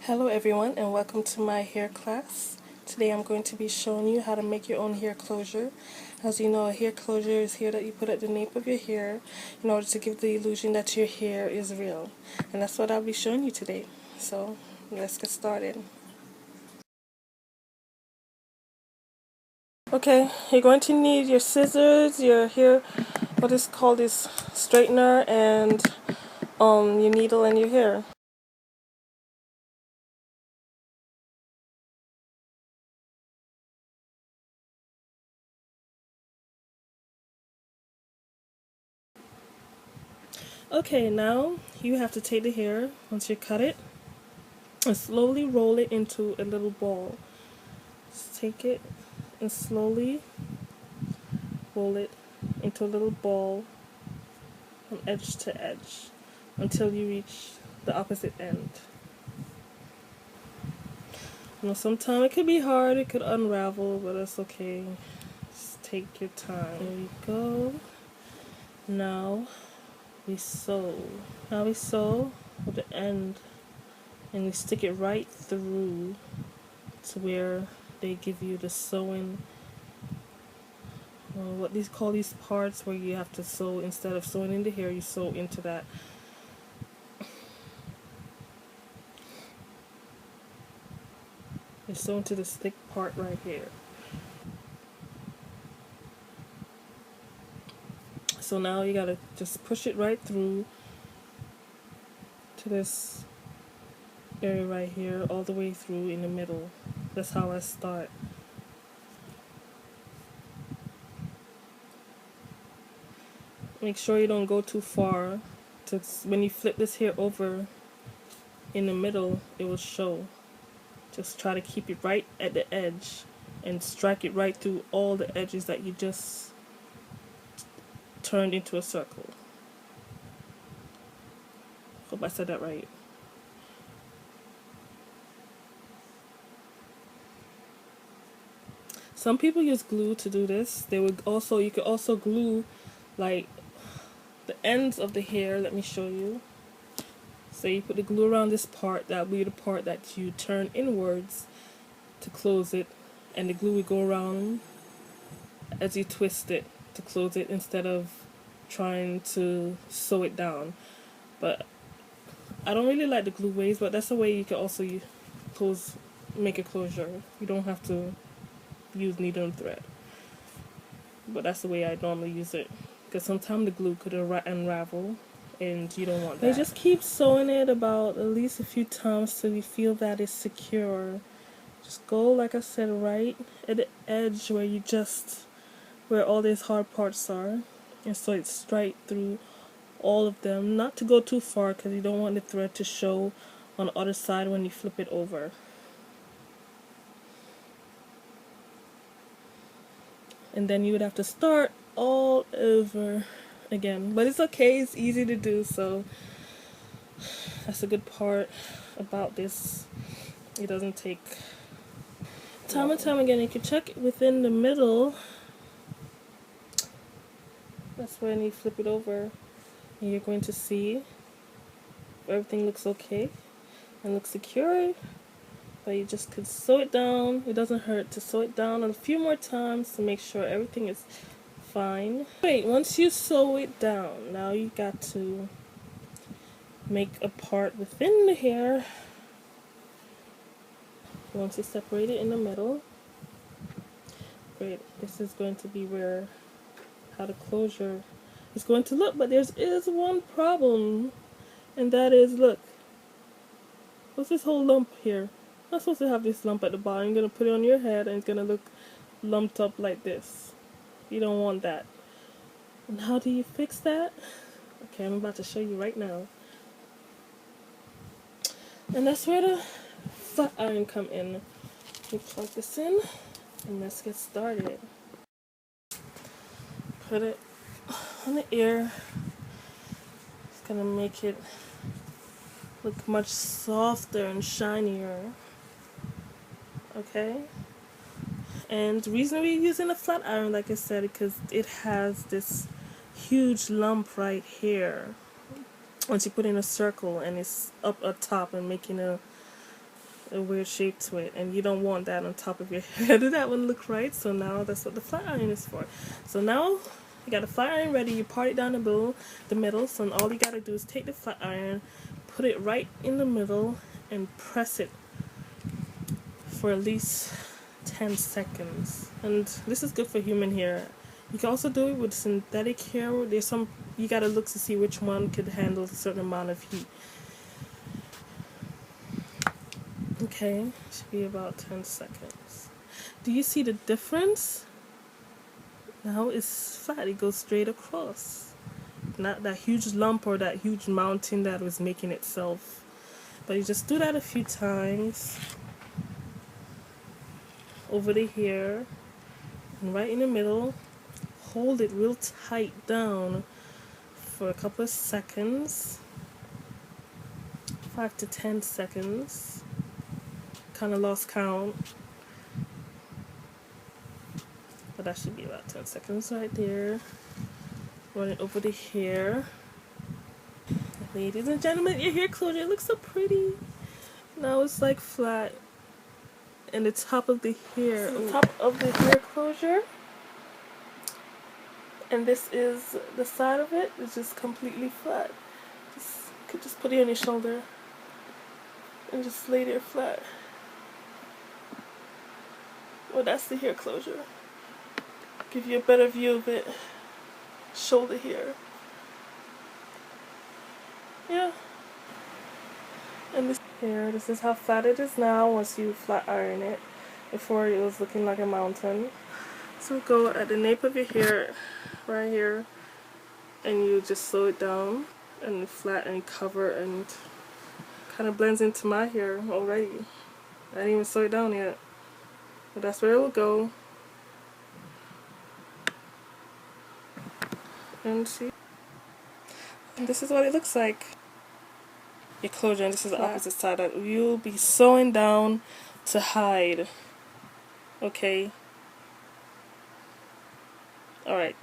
Hello everyone and welcome to my hair class. Today I'm going to be showing you how to make your own hair closure. As you know, a hair closure is hair that you put at the nape of your hair in order to give the illusion that your hair is real. And that's what I'll be showing you today. So let's get started. Okay, you're going to need your scissors, your hair, what is called this straightener, and your needle and your hair. Okay, now you have to take the hair once you cut it and slowly roll it into a little ball. Just take it and slowly roll it into a little ball from edge to edge until you reach the opposite end. You know, sometimes it could be hard, it could unravel, but that's okay. Just take your time. There we go. Now we sew. Now we sew at the end and we stick it right through to where they give you the sewing, what these call these parts where you have to sew. Instead of sewing in the hair, you sew into that. You sew into this thick part right here. So now you gotta just push it right through to this area right here, all the way through in the middle. That's how I start. Make sure you don't go too far. When you flip this hair over in the middle, it will show. Just try to keep it right at the edge and strike it right through all the edges that you just turned into a circle. Hope I said that right. Some people use glue to do this. You could also glue like the ends of the hair. Let me show you. So you put the glue around this part, that will be the part that you turn inwards to close it, and the glue will go around as you twist it to close it instead of trying to sew it down. But I don't really like the glue ways, but that's a way you can also make a closure. You don't have to use needle and thread. But that's the way I normally use it, because sometimes the glue could unravel and you don't want that. You just keep sewing it about at least a few times till you feel that it's secure. Just go, like I said, right at the edge where all these hard parts are, and sew it straight through all of them. Not to go too far, because you don't want the thread to show on the other side when you flip it over. And then you would have to start all over again, but it's okay, it's easy to do, so that's a good part about this. It doesn't take time and time again. You can check it within the middle. That's when you flip it over and you're going to see if everything looks okay and looks secure. But you just could sew it down. It doesn't hurt to sew it down a few more times to make sure everything is fine. Wait, once you sew it down, now you got to make a part within the hair. You want to separate it in the middle. Great. This is going to be how the closure is going to look. But there is one problem, and that is, look, what's this whole lump here? I'm not supposed to have this lump at the bottom. You're going to put it on your head and it's going to look lumped up like this. You don't want that. And how do you fix that? Okay, I'm about to show you right now. And that's where the flat iron come in. You plug this in and let's get started. Put it on the ear. It's going to make it look much softer and shinier. Okay, and the reason we're using a flat iron, like I said, because it has this huge lump right here. Once you put in a circle and it's up top and making a a weird shape to it, and you don't want that on top of your head. That wouldn't look right. So now that's what the flat iron is for. So now you got a flat iron ready. You part it down the middle. So all you gotta do is take the flat iron, put it right in the middle, and press it for at least 10 seconds. And this is good for human hair. You can also do it with synthetic hair. There's some, you gotta look to see which one could handle a certain amount of heat. Okay, should be about 10 seconds. Do you see the difference? Now it's flat, it goes straight across. Not that huge lump or that huge mountain that was making itself. But you just do that a few times over the hair and right in the middle. Hold it real tight down for a couple of seconds, 5 to 10 seconds. Kind of lost count, but that should be about 10 seconds right there. Run it over the hair. Ladies and gentlemen, your hair closure looks so pretty. Now it's like flat, and the top of the hair, top of the hair closure, and this is the side of it. It's just completely flat. Could just put it on your shoulder and just lay there flat. Well, that's the hair closure. Give you a better view of it. Shoulder hair. Yeah. And this hair, this is how flat it is now once you flat iron it. Before it was looking like a mountain. So go at the nape of your hair, right here, and you just slow it down and flat and cover, and kind of blends into my hair already. I didn't even slow it down yet. But that's where it will go. And see? And this is what it looks like. Your closure, and this is the opposite side that you'll be sewing down to hide. Okay? Alright.